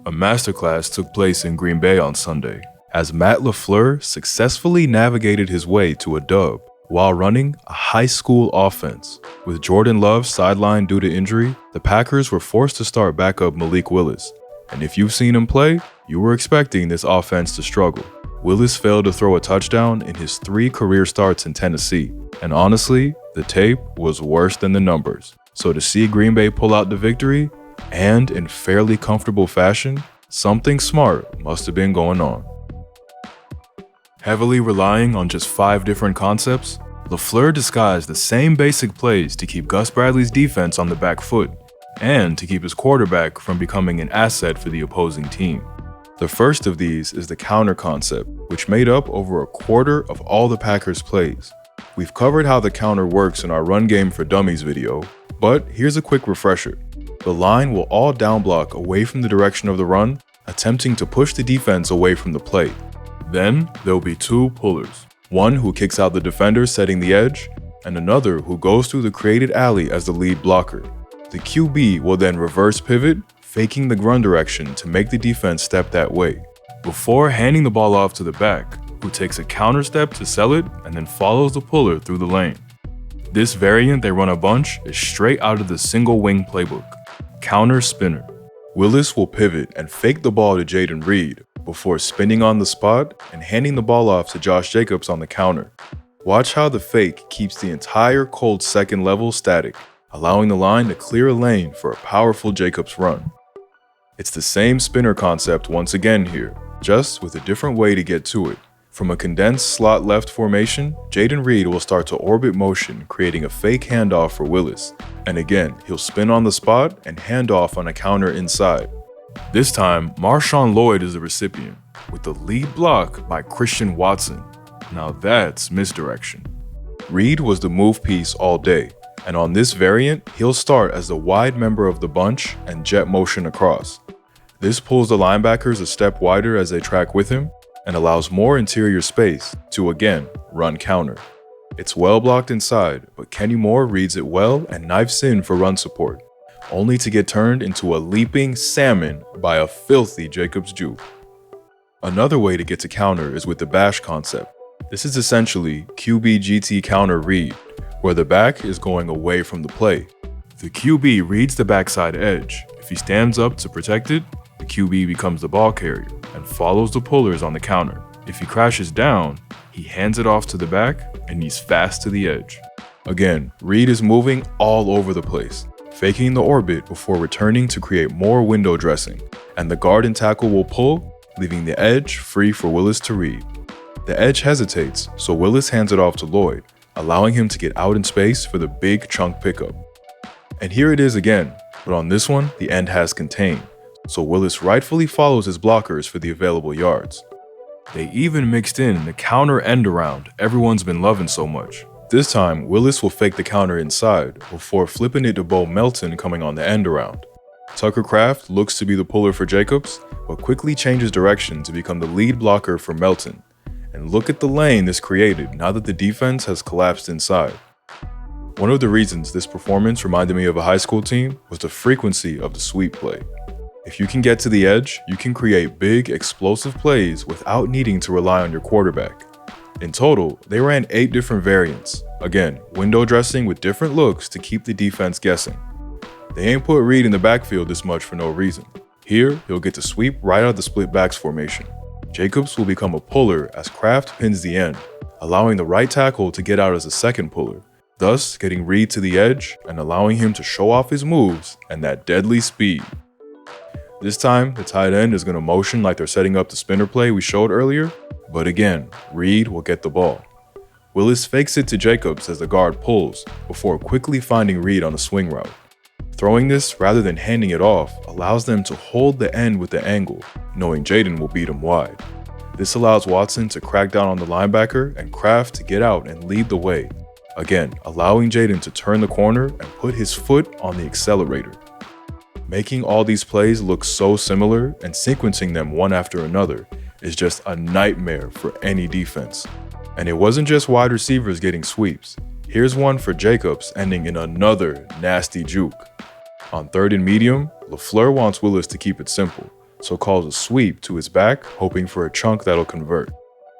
A masterclass took place in Green Bay on Sunday, as Matt LaFleur successfully navigated his way to a dub while running a high school offense. With Jordan Love sidelined due to injury, the Packers were forced to start backup Malik Willis. And if you've seen him play, you were expecting this offense to struggle. Willis failed to throw a touchdown in his 3 career starts in Tennessee. And honestly, the tape was worse than the numbers. So to see Green Bay pull out the victory, and in fairly comfortable fashion, something smart must have been going on. Heavily relying on just 5 different concepts, LaFleur disguised the same basic plays to keep Gus Bradley's defense on the back foot, and to keep his quarterback from becoming an asset for the opposing team. The first of these is the counter concept, which made up over a quarter of all the Packers' plays. We've covered how the counter works in our Run Game for Dummies video, but here's a quick refresher. The line will all down block away from the direction of the run, attempting to push the defense away from the play. Then, there will be 2 pullers. One who kicks out the defender setting the edge, and another who goes through the created alley as the lead blocker. The QB will then reverse pivot, faking the run direction to make the defense step that way, before handing the ball off to the back, who takes a counter step to sell it and then follows the puller through the lane. This variant they run a bunch is straight out of the single wing playbook. Counter spinner. Willis will pivot and fake the ball to Jayden Reed before spinning on the spot and handing the ball off to Josh Jacobs on the counter. Watch how the fake keeps the entire Colts second level static, allowing the line to clear a lane for a powerful Jacobs run. It's the same spinner concept once again here, just with a different way to get to it. From a condensed slot left formation, Jayden Reed will start to orbit motion, creating a fake handoff for Willis. And again, he'll spin on the spot and hand off on a counter inside. This time, Marshawn Lloyd is the recipient, with the lead block by Christian Watson. Now that's misdirection. Reed was the move piece all day, and on this variant, he'll start as the wide member of the bunch and jet motion across. This pulls the linebackers a step wider as they track with him, and allows more interior space to again run counter. It's well blocked inside, but Kenny Moore reads it well and knifes in for run support, only to get turned into a leaping salmon by a filthy Jacobs juke. Another way to get to counter is with the bash concept. This is essentially QB GT counter read, where the back is going away from the play. The QB reads the backside edge. If he stands up to protect it, the QB becomes the ball carrier and follows the pullers on the counter. If he crashes down, he hands it off to the back and he's fast to the edge. Again, Reed is moving all over the place, faking the orbit before returning to create more window dressing, and the guard and tackle will pull, leaving the edge free for Willis to read. The edge hesitates, so Willis hands it off to Lloyd, allowing him to get out in space for the big chunk pickup. And here it is again, but on this one, the end has contained, so Willis rightfully follows his blockers for the available yards. They even mixed in the counter end around everyone's been loving so much. This time, Willis will fake the counter inside before flipping it to Bo Melton coming on the end around. Tucker Kraft looks to be the puller for Jacobs, but quickly changes direction to become the lead blocker for Melton. And look at the lane this created now that the defense has collapsed inside. One of the reasons this performance reminded me of a high school team was the frequency of the sweep play. If you can get to the edge, you can create big, explosive plays without needing to rely on your quarterback. In total, they ran 8 different variants. Again, window dressing with different looks to keep the defense guessing. They ain't put Reed in the backfield this much for no reason. Here, he'll get to sweep right out of the split backs formation. Jacobs will become a puller as Kraft pins the end, allowing the right tackle to get out as a second puller, thus getting Reed to the edge and allowing him to show off his moves and that deadly speed. This time, the tight end is going to motion like they're setting up the spinner play we showed earlier, but again, Reed will get the ball. Willis fakes it to Jacobs as the guard pulls, before quickly finding Reed on a swing route. Throwing this rather than handing it off allows them to hold the end with the angle, knowing Jayden will beat him wide. This allows Watson to crack down on the linebacker and Kraft to get out and lead the way, again allowing Jayden to turn the corner and put his foot on the accelerator. Making all these plays look so similar and sequencing them one after another is just a nightmare for any defense. And it wasn't just wide receivers getting sweeps. Here's one for Jacobs ending in another nasty juke. On 3rd and medium, LaFleur wants Willis to keep it simple, so calls a sweep to his back, hoping for a chunk that'll convert.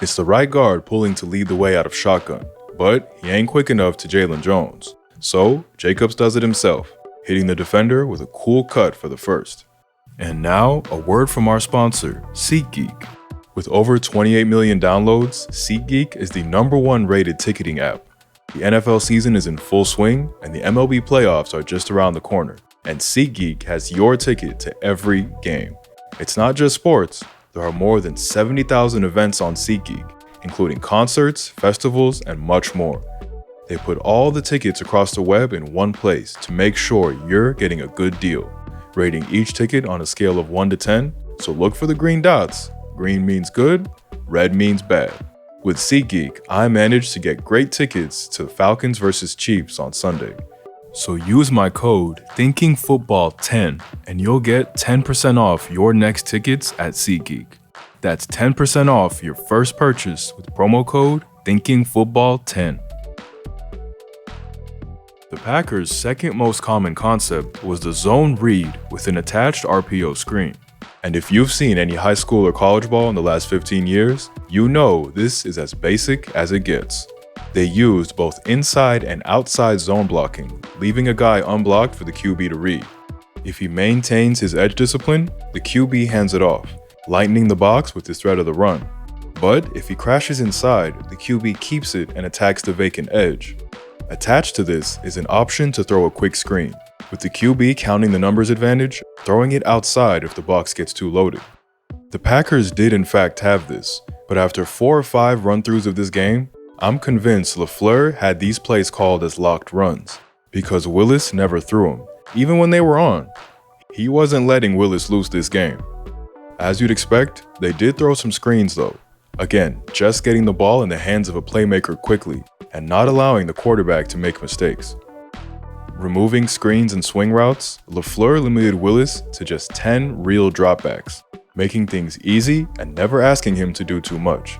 It's the right guard pulling to lead the way out of shotgun, but he ain't quick enough to Jalen Jones. So Jacobs does it himself, hitting the defender with a cool cut for the first. And now, a word from our sponsor, SeatGeek. With over 28 million downloads, SeatGeek is the #1 rated ticketing app. The NFL season is in full swing, and the MLB playoffs are just around the corner. And SeatGeek has your ticket to every game. It's not just sports. There are more than 70,000 events on SeatGeek, including concerts, festivals, and much more. They put all the tickets across the web in one place to make sure you're getting a good deal, rating each ticket on a scale of 1 to 10, so look for the green dots. Green means good, red means bad. With SeatGeek, I managed to get great tickets to Falcons vs. Chiefs on Sunday. So use my code ThinkingFootball10 and you'll get 10% off your next tickets at SeatGeek. That's 10% off your first purchase with promo code ThinkingFootball10. The Packers' second most common concept was the zone read with an attached RPO screen. And if you've seen any high school or college ball in the last 15 years, you know this is as basic as it gets. They used both inside and outside zone blocking, leaving a guy unblocked for the QB to read. If he maintains his edge discipline, the QB hands it off, lightening the box with his threat of the run. But if he crashes inside, the QB keeps it and attacks the vacant edge. Attached to this is an option to throw a quick screen, with the QB counting the numbers advantage, throwing it outside if the box gets too loaded. The Packers did in fact have this, but after 4 or 5 run-throughs of this game, I'm convinced LaFleur had these plays called as locked runs, because Willis never threw them, even when they were on. He wasn't letting Willis loose this game. As you'd expect, they did throw some screens though. Again, just getting the ball in the hands of a playmaker quickly, and not allowing the quarterback to make mistakes. Removing screens and swing routes, LaFleur limited Willis to just 10 real dropbacks, making things easy and never asking him to do too much.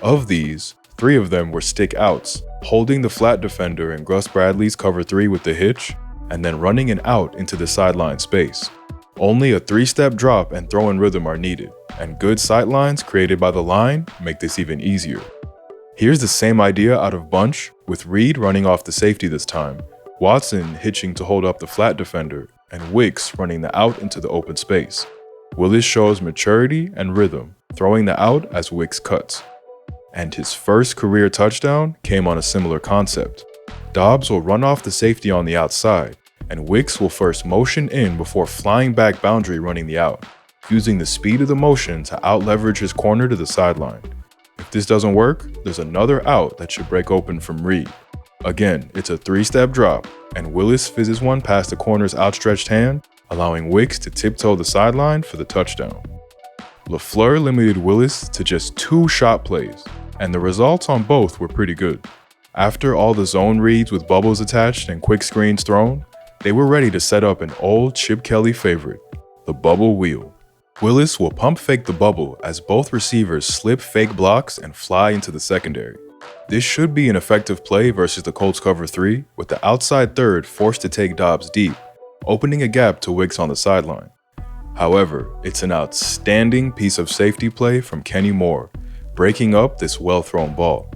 Of these, 3 of them were stick outs, holding the flat defender in Gus Bradley's cover 3 with the hitch, and then running an out into the sideline space. Only a 3-step drop and throw in rhythm are needed, and good sightlines created by the line make this even easier. Here's the same idea out of bunch, with Reed running off the safety this time, Watson hitching to hold up the flat defender, and Wicks running the out into the open space. Willis shows maturity and rhythm, throwing the out as Wicks cuts. And his first career touchdown came on a similar concept. Dobbs will run off the safety on the outside, and Wicks will first motion in before flying back boundary running the out, using the speed of the motion to out-leverage his corner to the sideline. If this doesn't work, there's another out that should break open from Reed. Again, it's a 3-step drop, and Willis fizzes one past the corner's outstretched hand, allowing Wicks to tiptoe the sideline for the touchdown. LaFleur limited Willis to just 2 shot plays, and the results on both were pretty good. After all the zone reads with bubbles attached and quick screens thrown, they were ready to set up an old Chip Kelly favorite, the bubble wheel. Willis will pump fake the bubble as both receivers slip fake blocks and fly into the secondary. This should be an effective play versus the Colts cover 3, with the outside third forced to take Dobbs deep, opening a gap to Wicks on the sideline. However, it's an outstanding piece of safety play from Kenny Moore, breaking up this well-thrown ball.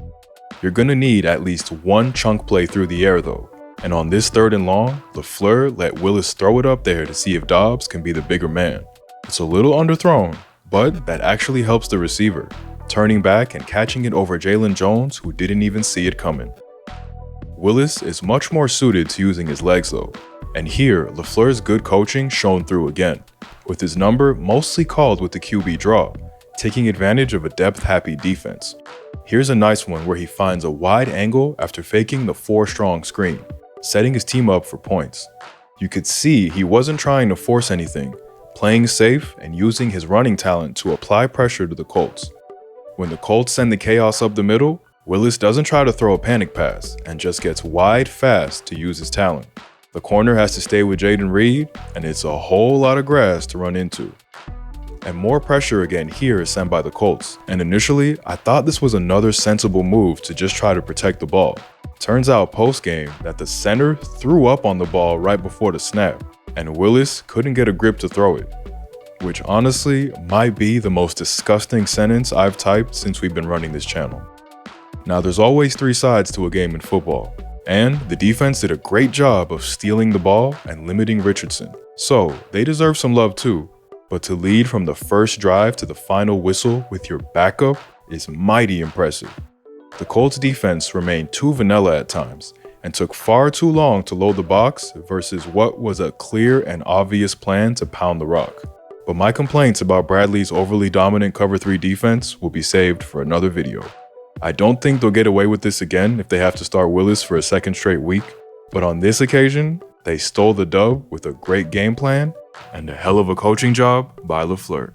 You're gonna need at least one chunk play through the air though, and on this 3rd and long, LaFleur let Willis throw it up there to see if Dobbs can be the bigger man. It's a little underthrown, but that actually helps the receiver, turning back and catching it over Jalen Jones, who didn't even see it coming. Willis is much more suited to using his legs though, and here LaFleur's good coaching shone through again, with his number mostly called with the QB draw, taking advantage of a depth-happy defense. Here's a nice one where he finds a wide angle after faking the 4-strong screen, setting his team up for points. You could see he wasn't trying to force anything, playing safe and using his running talent to apply pressure to the Colts. When the Colts send the chaos up the middle, Willis doesn't try to throw a panic pass and just gets wide fast to use his talent. The corner has to stay with Jaden Reed, and it's a whole lot of grass to run into. And more pressure again here is sent by the Colts, and initially I thought this was another sensible move to just try to protect the ball. Turns out post-game that the center threw up on the ball right before the snap, and Willis couldn't get a grip to throw it. which honestly might be the most disgusting sentence I've typed since we've been running this channel. Now, there's always three sides to a game in football, and the defense did a great job of stealing the ball and limiting Richardson, so they deserve some love too. But to lead from the first drive to the final whistle with your backup is mighty impressive. The Colts defense remained too vanilla at times and took far too long to load the box versus what was a clear and obvious plan to pound the rock. But my complaints about Bradley's overly dominant cover 3 defense will be saved for another video. I don't think they'll get away with this again if they have to start Willis for a second straight week, but on this occasion, they stole the dub with a great game plan and a hell of a coaching job by LaFleur.